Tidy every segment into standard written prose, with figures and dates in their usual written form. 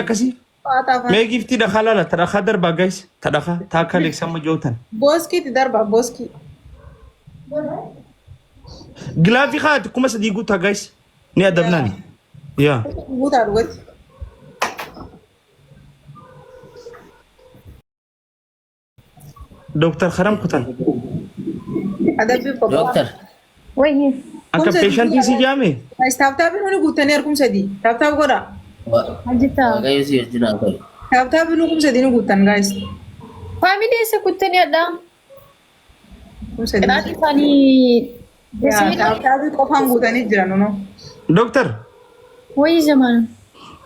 giftiin akkasii mee giftii dhakaa laala tadhakaa darbaa gaayis tadhakaa taakka leeksama jootan Boskiiti darba boskii. gilaafii kaati kuma sadii guutaa gaayis ni adabnaan yaa Guutaa dhugatti. Doktor Karam kutan Adabbii qofa. Doktor. Wayye. akka peeshantii si jaame Taaptaabii nuni guuttanii harkum sadii. Taaptaab godha. Hajjita. Waaqayyo si wajjin haa ta'u. Taaptaabii nu kum sadii nu guuttan gaayis. Faamilii isa kuttanii adda. Kum sadii. Qiraati isaanii. Taaptaabii qofaan guutanii jiran no. Doktor Wayye jamaan.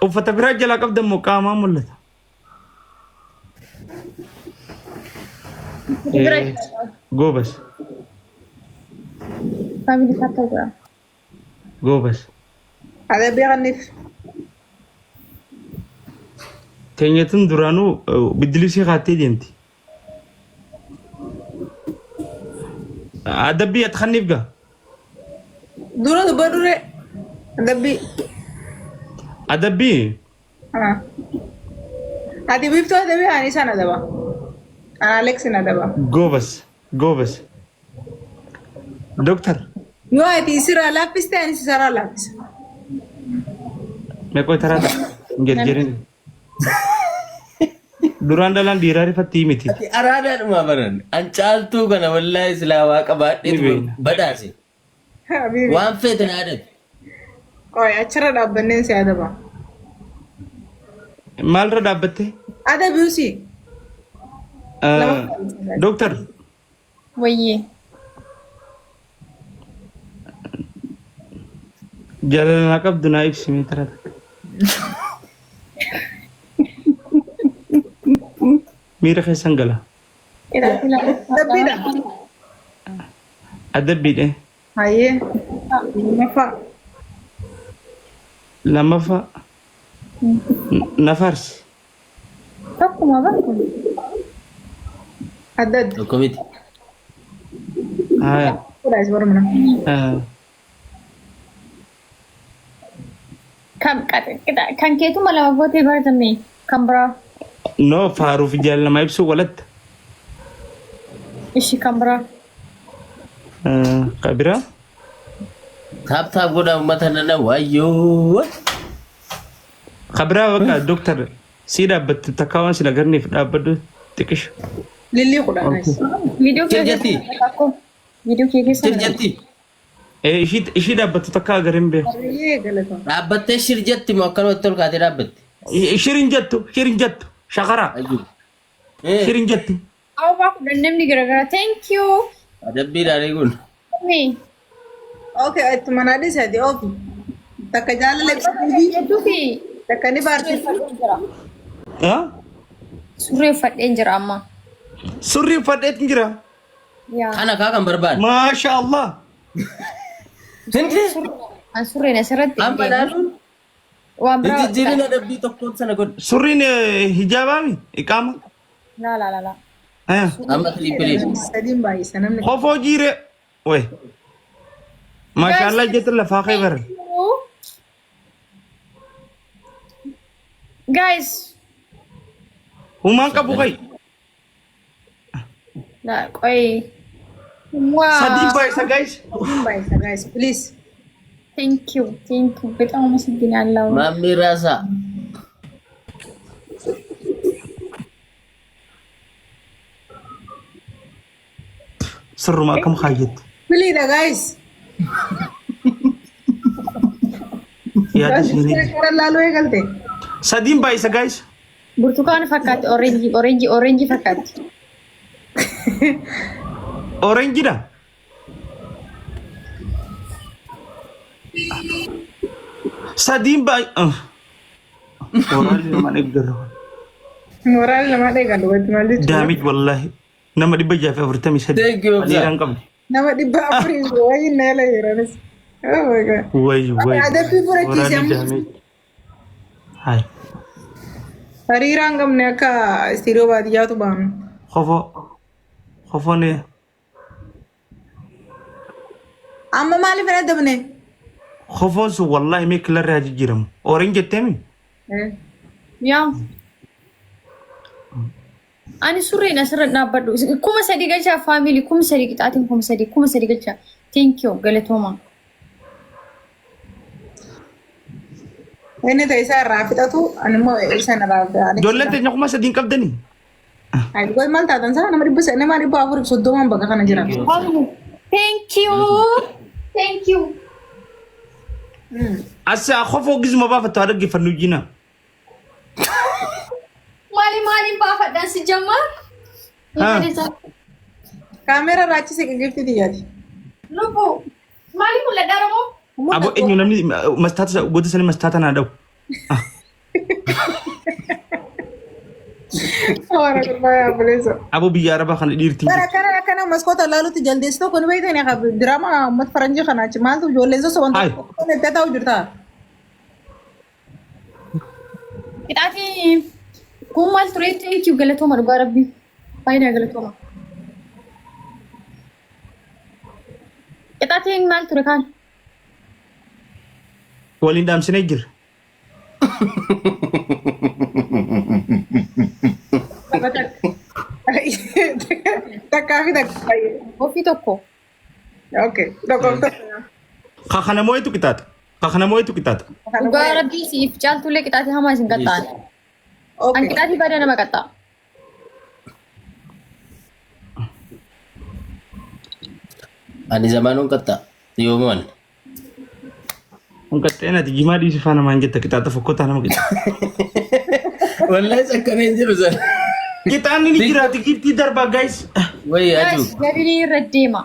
uffata biraa jalaa qabdan moo qaamaa mul'ata goobas Faamilii fatta jira. goobas Adabbii kanniif. keenyatun duraanuu biddilisii kaattee deemti adabbii ati kanniif gaa Dura dubba dure. Adabbii. adabbii Ati biiftuu adabbii ani isaan adaba. Aleksin adaba. goobas goobas doktor Yoo ati isiraa laaffiste ani isiraa laaffisa. meeqoo taraata gergerin duraan dhalaan dhiiraa rifatti miti Ati araadaadhuma baran. An caaltuu kana wallaahi silaa waaqa baadheetu badhaase. Habibi. Waan feete na aadatu. Qoy achirra dhaabbanneen si adaba. maalirra dhaabbatte Adabiusi. doktor Wayye. jaalalaa qabdu naa ibsimee taraata miira keessan gala Adabbiidha. adabbiidhe Hayyee. Lammaffaa. lammaffaa nafarsi Tokkuma bakka. Adda adda. Tokko miti. haya Kudhaas barumna. Kan keetuma lama gootee baratame kan biraa. no faaruuf jaalalamaa ibsu walatta Ishi kan biraa. qabiraa Taaptaap godhaa uummata nana waayyoo. qabiraa bakka doktor sii dhaabbattu takkaa waan sila garneef dhaabbaddu xiqisha Lillii kudhaas. Viidiyoo kee Sirjatti. keessatti. Viidiyoo kee keessatti. Sirjatti. ishii dhaabbattu takkaa agarin beeku Hayyee galatama. Dhaabbattee shirjatti moo akkanumatti ol kaatee dhaabbatte? shirin jettu shaqaraa Ayyuu. shirin jettu Awwaa kudhan namni garaagaraa. Thank you. Adabbiidhaan eeguun. Me. Okay, itti manaa dhiisati oofi. Takka jaalala ibsatuufi Hedduu fi takka ni baarsisu. surree uffadheen jira amma. surrii uffadheet jira Yaa. Kana kaa kan barbaadu. maasha allah Hindi. An surreen asirratti. Amma dhaaluun. Waan biraa. Jijjiirina adabbii tokkoon sana godhu. surriin hijaabaami iqaama La. Amma tiliipilee. Sadiin baay'isa namni. hofoo jiire way maasha allah jettu lafaa kee bara Guys. humaan qabu kai La qoy. Wow. sadii baay'isa guys Sadiin baay'isa guys please. Thank you. በጣም አመሰግናለሁ። Maammi raasaa. sirruma akkam kaayyetti Filiidha guys. yaada siinii Kara laaluu eegalte. sadiin baay'isa guys ብርቱካን ፈካት ኦሬንጂ ፈካት oranjidha sadiin baay'isa oraalli namaan eeggarra Moraal namaa eegalu wanti maal jechuudha. daamij wallaahi nama 643 Thank you, sir. dhiiraan qabne Nama 400 wayii neela jiranis. Oh my god. way Adabbii fudhachiise amma. hai Hariiraan qabne akka istiiriyoo baadiyyaatu baanu. hofoon Amma maaliif hin adabne? hofoon sun wallaahi mee killarraa jijjiiramu orange jetteemi yaa ani surreen asirra dhaabbadhu kuma sadii galchaa faamilii kuma sadii qixaatiin kuma sadii galchaa thank you galatooma inni ta'e isaa irraa fixatu ani immoo isa irraa Ijoolleen teenya kuma sadiin qabdanii. Ay, goy mal taatan sana nama dhibba afur soddomaan bakka kana jiran. thank you Asa khofoo gizuma baafattu haa dhaggeeffannu jina. maaliin baafadhaan si jammaa Kaamera raachise gifti xiyyaati. lubbu maaliin mul'adha Oromoo? Abo eenyu namni mastaata goota sanii mastaata naa dhabu. Awara kurbaaya buleessa. Abo biyya Arabaa kana dhiirtiin. Bara kana maskoota laalutti jaldeessi tokko ni beektan yaa diraamaa uummata faranjii kana achi maaltu ijoolleen soso wanta itti ta'u jirta. Qixaatii kun maal ture thank you galatooma dhugaa rabbi faayidaa galatooma qixaatiin maal ture kaan Waliin dhaamsinee jira. Takkaa fi takka. ofii tokko Okay, tokko. Kakana moo'etu qixaata. Kakana moo'etu qixaata. dhugaa rabbii siif caaltullee qixaatii hamaa isin qaxxaan an Okay. qixaatii badaa nama qaxxaa Ani zamanuun qaxxaa yoomuun. Kun qaxxeen ati jimaa dhiisi faana maan jetta qixaata fokkotaa nama qixaata. Wallahi sakkanee hin jiru sana. Qixaanni ni jiraati giftii darbaa guys. Wayii aduu. gadiin irra deema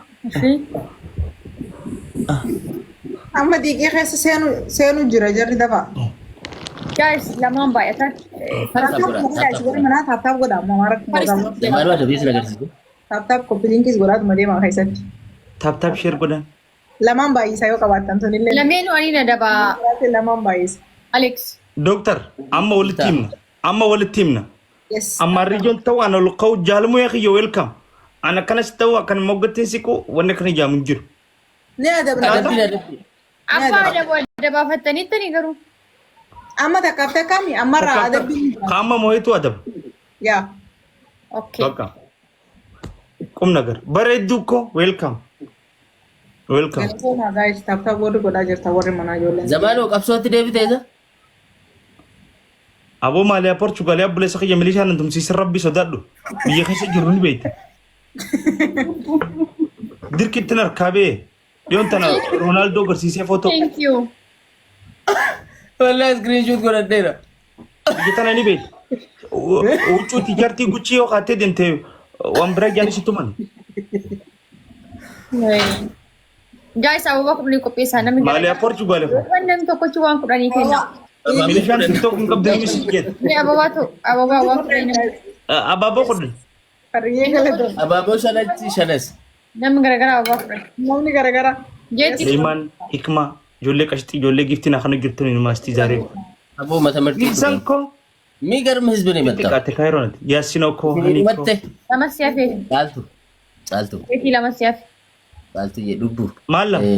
Amma diiqee keessa seenu jira jarri dafa. guys lamaan baay'atan Taaptaap godha amma maratti godhamu. Zamanuu adda biisin agarsiisu. Taaptaap koppiliinkis godhaatuma deema keessatti. Taap sheer godhan. Lamaan baay'isaa yoo qabaattan sunillee. lameenuu ani na dabaa Lamaan baay'isa. Alex Doktar amma walitti himna. Amma walitti himna. Yes. Amma rijoon ta'u ana luqqa'u jaalamuu yaa kiyya welcome. Ana akkanas ta'u akkan moggatteen siqu wanni akkana jaamu hin jiru. Ni adabna. Adabbiin adabbii. abbaa dabaafattaniittani garuu Amma takkaaf takkaami ammarraa adabbiin. Kaama moo'etu adaba. Yaa. okay Bakka. Qum nagar. Bareedduu ko welcome. Welcome. Galatooma guys taaptaap warri godhaa jirta warri manaa ijoolleen. Zamanuu qabsootti deebitee isa. Aboo maaliyaa Portugaaliyaa buleessa kiyya milishaan nan tumsiisan rabbi sodaadhu. Biyya keessa jirru ni beekta. Dirqittiin harkaa bee. Dhiyoon tana Roonaaldoo garsiisee footoo. thank you Wallahi screenshot godhadheera. Biyya tana ni beekta. Huccuuti jartii guchii yoo kaattee deemtee waan biraa jaanis tuman. guys ababaa kudhanii qopheessaa namni Maaliyaa Portugaaliyaa. waan namni tokkochi waan kudhanii kenna Milishaan tiktok hin qabdee mis jeet. ni ababaa waan kudhanii Abaaboo kudhan. Hariyyee galatooma. Abaaboo shanatti shanas. namni garagaraa ababaa kudhan Namni garaagara. jeetti Leemaan hikmaa ijoollee qashxii ijoollee giftiin akkana jirtu ni maastii zaaree. Aboo mata marti. Gilsan ko Mi garma hizbini matta. xiqqaate kaayiroonati. Yaasinoo ko hani ko. Matte. lama siyaafee Caaltu. Caaltu. jeetii lama siyaafee Caaltu jee dhubbu. Maal lama?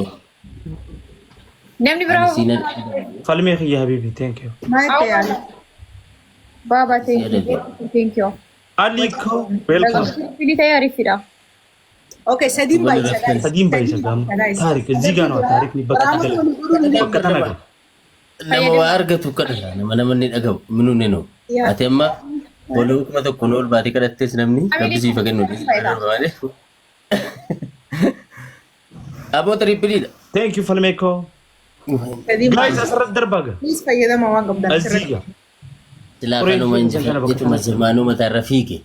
namni biraa Siina. Falmee kiyya habiibi thank you. Maayite yaala. baabaa thank you Ali ko welcome. fili ta'ee ariifidha Okay, sadiin baay'isa guys. Sadiin baay'isa gaama. Taarik zigaanoo taarik ni bakka gala. Bakka tana gala. Nama waa argatu kadhata. Nama namni dhagahu. Minuu neno. Yaa. Ati amma waloo kuma tokko ol baatee kadhattees namni gabbisiifa kennu. Aboo tirippiliidha. Thank you falmee ko. Sadiin Guys baay'isa. asirratti darbaaga. Please fayyadama waan qabdan. Aziga. Silaa kanuma injifatteetuma zamaanuu mataarra fiige.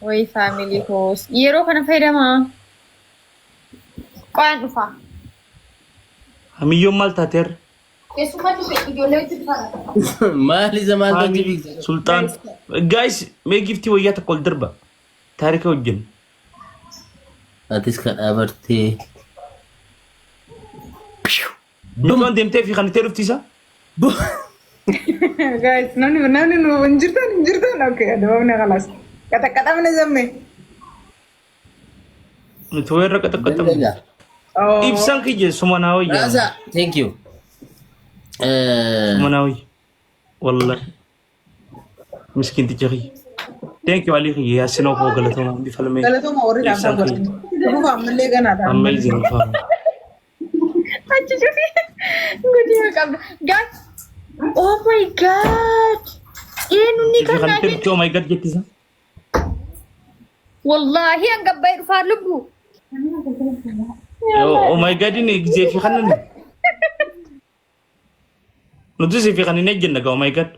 way faamilii koos yeroo kana fayyadamaa qo'aan dhufaa Hamiyyoon maal taateer? keessumaa dhufe ijoollee wajjin dhufaa Maali zamaan tolchi fiigse? Sultaan. Guys mee giftii wayyaa tokko ol darba. Taarika wajjin. Atis kan dhaabartee. Duuban deemtee fi kan itti dhuftiisa? Guys, namni nu hin jirtan. Okay, adabamne khalas. Qaxaqaxamne zamme. Nuti wayirra qaxaqaxamu. Oh. Ibsaan kiyya sumanaa wayyaa. Raasa, thank you. Sumanaa wayya. Wallahi. مسكين تجري thank you عليك يا سنو فوق غلطهم بفلمي Galatuma warri dhaabaa godhan. Dhufuuf ammallee ganaadha. amazing fam Achi cufi. Gudii qabda. Guys. Oh my god. Eenyuun في kan خليك naafi. oh my god جتيسا Wallahi an gabbay dhufaa lubbu. oh my god ini زي في خلنا ندوس في خلنا نجي oh my god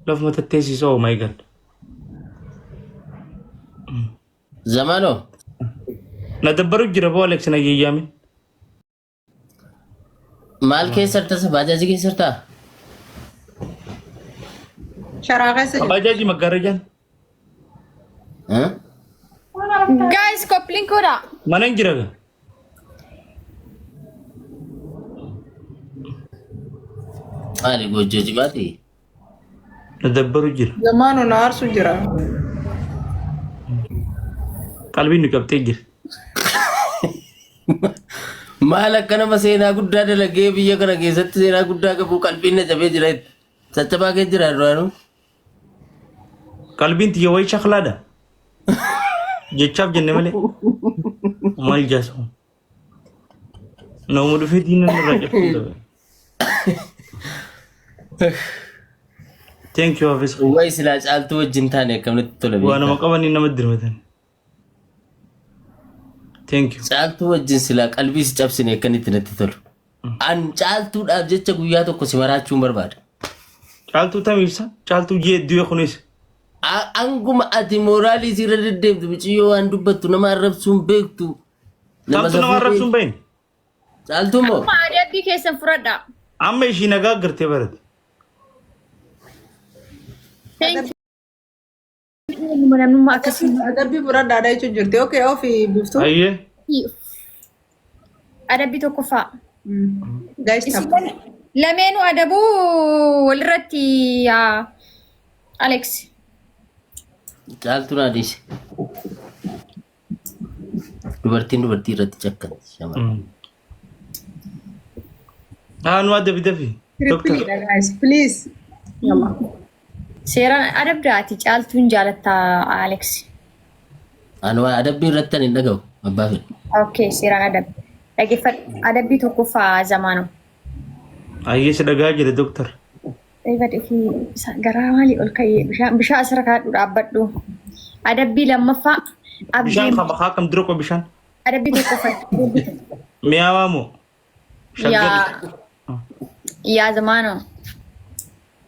لف ما تتسيس oh my god Zamano. ندبروا جربوا أليكس نجي يامي Maal keessarta sa baajaaji keessarta? Sharaa keessa jiru. أباجي مقارجان Guys, coupling koda. ما ننجرها Maali gojjoo jimaati? ندبروا جر Zamaanu na aarsu jira. قلبي نكب تجر Maal akka nama seenaa guddaa dalagee biyya kana keessatti seenaa guddaa qabu qalbiin na cabee jira. Caccabaa kee jira duraanuu. قلبي انت يوي شخلا ده جتشاف جنة ملي مال جاسو نوم في دين الرجل thank you office Wayi silaa caaltuu wajjin taane akkamatti tola وانا beektaa? ما قبل انما ادري مثلا thank you Caaltuu wajjin silaa qalbii si cabsine akkanitti natti tolu. An caaltuudhaaf jecha guyyaa tokko si maraachuun barbaada. قالتو تميسا قالتو جي ديو خنيس Anguma ati mooraalii sirra deddeemtu bichiyyoo waan dubbattu nama arrabsuun beektu. تامتو نوار ربسون بين Caaltuu moo? Ma adabbii keessan fudhadha. اما يشي نغا قرتي برد Thank you. Namnummaa akkasii. Adabbii fudhadhaadha jechuun jirti. Okay, ofii biftuu. ايه Adabbii tokkoffaa. Guys, Isin lameenuu adabuu walirratti Alex. Caaltuu naa dhiise. Dubartiin dubartii irratti cakkatti shamara. ها نواد دفي دفي دكتور Trippiliidha guys, please. Yalla. Seeraan adabdaati caaltuun jaalattaa Alex. Ani waa adabbii irratti ani hin dhaga'u abbaa fedhe. Okay, seeraan adab. Dhaggeeffadhu. Adabbii tokkoffaa zamaanu. ايه سدغا جري دكتور Dhaggeeffadhu fi garaa maalii ol ka'ee bishaan asirra kaadhu dhaabbadhu. Adabbii lammaffaa بشان abdiin خما خاكم دروكو بشان adabbii tokkoffaa. مياوامو Yaa zamaanu.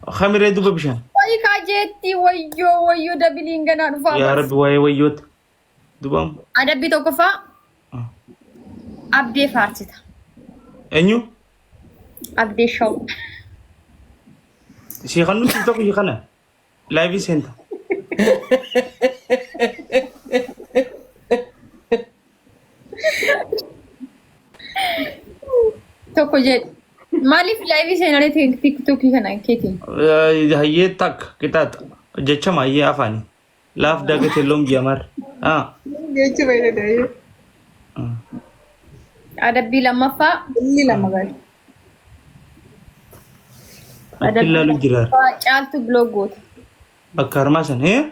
خميرة دوبا بشان Wayi kaajeetti wayyoo dabiliin ganaa dhufaa. يا رب واي ويوت دوبام Adabbii tokkoffaa abdee faarsita. انيو Abdee shaww. شيخانو تيك توك يخنا لايفي سنتا Tokko jedhu. Maaliif laayivii seenaalee tiiktookii kana keetiin? هي تاك كتات جچا ما هي افاني لاف داغت لوم جمر Jechi fayyadaye. Adabbii lammaffaa Illi lama guys. اكل لو جرار caaltu biloogoota. بكار ما سن هي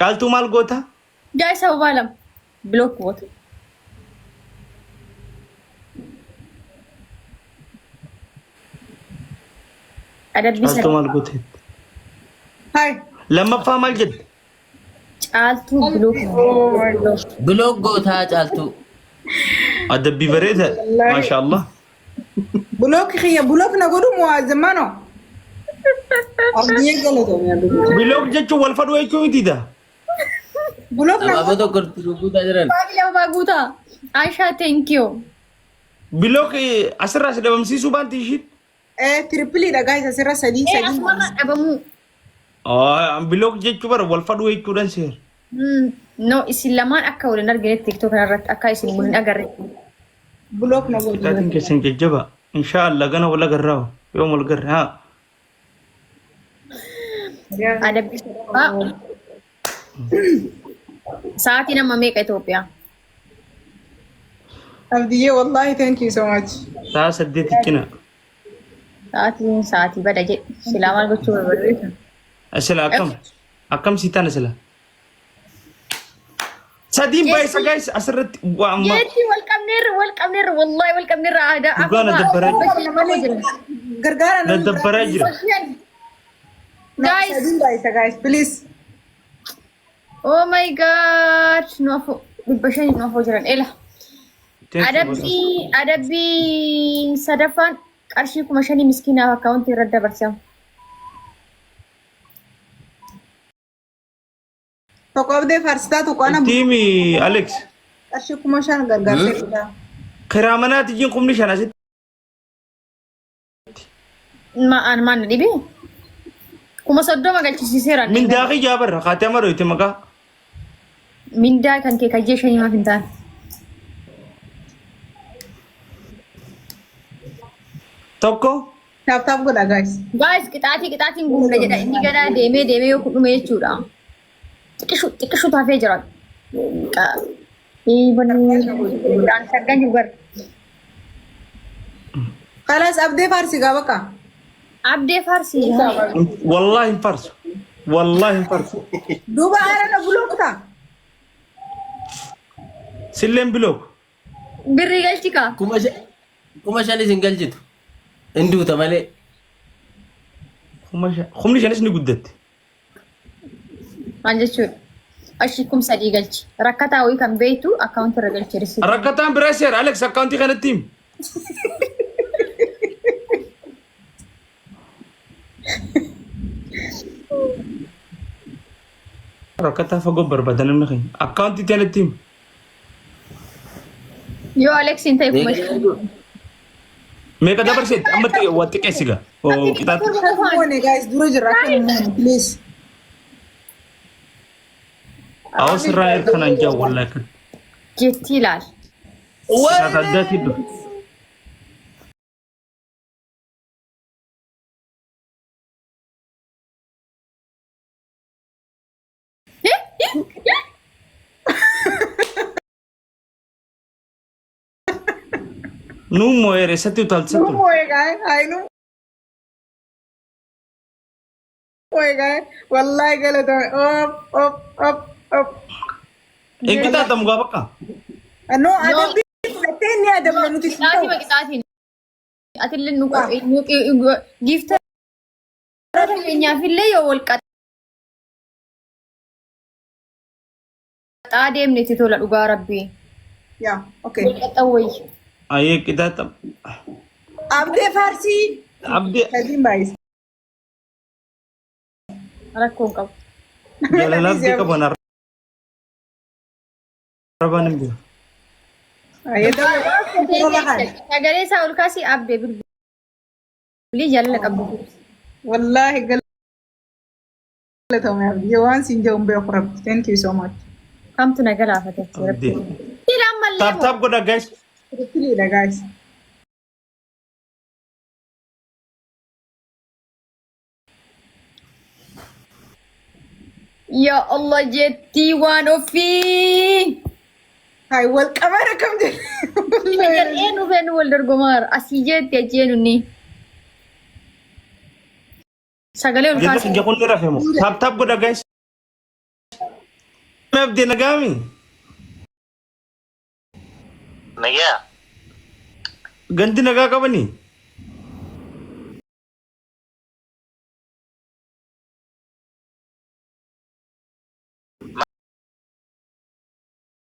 قالتو مال غوتا Jaa sababaa lama biloogoota. Adabbii قالتو sadii مال غوتا Hi. لما فهم الجد caaltuu biloogoota. Biloog gootaa caaltuu. ادبي بريده ما شاء الله Bulook khiyya bulook na godhu moo zamaano? Abdii galatoomi abdii. بلوك جچو والفدو ايكو ديدا Bulook na Abaaboo tokko guutaa jiran. Baay'ee lama guutaa. Aishaa thank you. بلوك اسراس دبمسي سوبان تيشيت trippiliidha guys asirra sadii sadii. Asumarraa dhabamuu. بلوك جچو بر والفدو ايكو دان سير No, isin lamaan akka waliin argine tiktok kanarratti akka isin waliin agarre. Bulook na godhu. لكن كسن ججبا ان شاء الله غنا ولا غراو يوم الغر ها Adabbii sadaffaa. Sa'aatii nama meeqa Itoophiyaa? Abdiyyee wallahi thank you so much. Saa 8 cina. Sa'aatii bada jedhe. Silaa maal gochuu barbaadu? Asila akkam sitaan asila. Sadiin baay'isa guys asirratti waa amma. Jeetti wal qabneerra wallahi wal qabneerra aadaa. Dhugaa na dabbaraa Gargaara na dabbaraa jira. Guys. Sadiin baay'isa guys please. Oh my god. Nuufuu dhibba shanii nuufuu jiran eela. Adabbii sadaffaan qarshii 5,000 miskiinaaf akkaawuntii irra dabarsamu. Tokko abdee faarsitaa tokko ana Tiimi Alex. qarshii 5,000 gargaarsa. Karaa manaatti jiin kumni shan asitti. Maan dhibee? 30,000 galchisiiseera. Mindaa kiyyaa barra kaatee amaroo itti maqaa. Mindaa kan kee kajjee shanii maaf hin taane? Tokko. Taap godha guys. Guys qixaatiin guurra jedha inni gadaa deemee yoo kudhume jechuudha. Xiqqishu taafee jira. Daan saggan jiru gar. Kalas abdee faarsi gaa bakka. Abdee faarsi. Wallahi hin farsu. Wallahi hin farsu. Duuba haala bulookta. Silleen bilook. Birri galchi kaa. 5,000 isin galchitu. Hinduuta malee. Kumni shanis ni guddatti. Maal jechuudha? Qarshii 3,000 galchi. Rakkataa wayii kan beektu akkaawuntii irra galchi risiita. Rakkataan biraa seera Alex akkaawuntii kanatti himi. Rakkataa fagoo barbaadan namni keenya akkaawuntii kanatti himi. Yoo Alex hin ta'e kuma Meeqa dabarseetti amma waa xiqqeessiga. Qixaatti. Kumoone guys dura jira please. Awas irraa kanaan jaa wallahi kan. jetti ilaal. Saat addaatti dhufu. Nu muere satu tal satu. Kumoone guys hai nu. Kumoone guys wallahi galata op. Kita tamu gak apa? No ada bitin ni ada nuti. Qixaatiin. Atillee nu giifta keenyaafillee yoo wal qaxaa deemneeti tola dhugaa rabbii. Ya, okay. Wal qaxawwayyi. Aye kita tam. Abdee faarsi. Abdi Sadiin baay'isa. Rakkoon qabu. jalan abdi ke benar. Raban ini. Ayo Sagalee isaa ol kaasii abdee bilbilii jaalala qabdu. wallahi galatoomi abdii waan siin jedhu beeku rabbi. Thank you so much. Kamtu na galaafate. Abdi. Silaan mallee Tap tap goda guys. Kiliidha guys. Ya Allah jettii waan ofii. Hai wal qabara kam jedhe. Eenyu feenu wal dorgomaar asii jetti ajjeenu ni. Sagalee ol Jadi kaasii. sejak kunti rafemu. Tap tap goda guys. Abdi nagami. Naya, Ganti naga ka ba ni?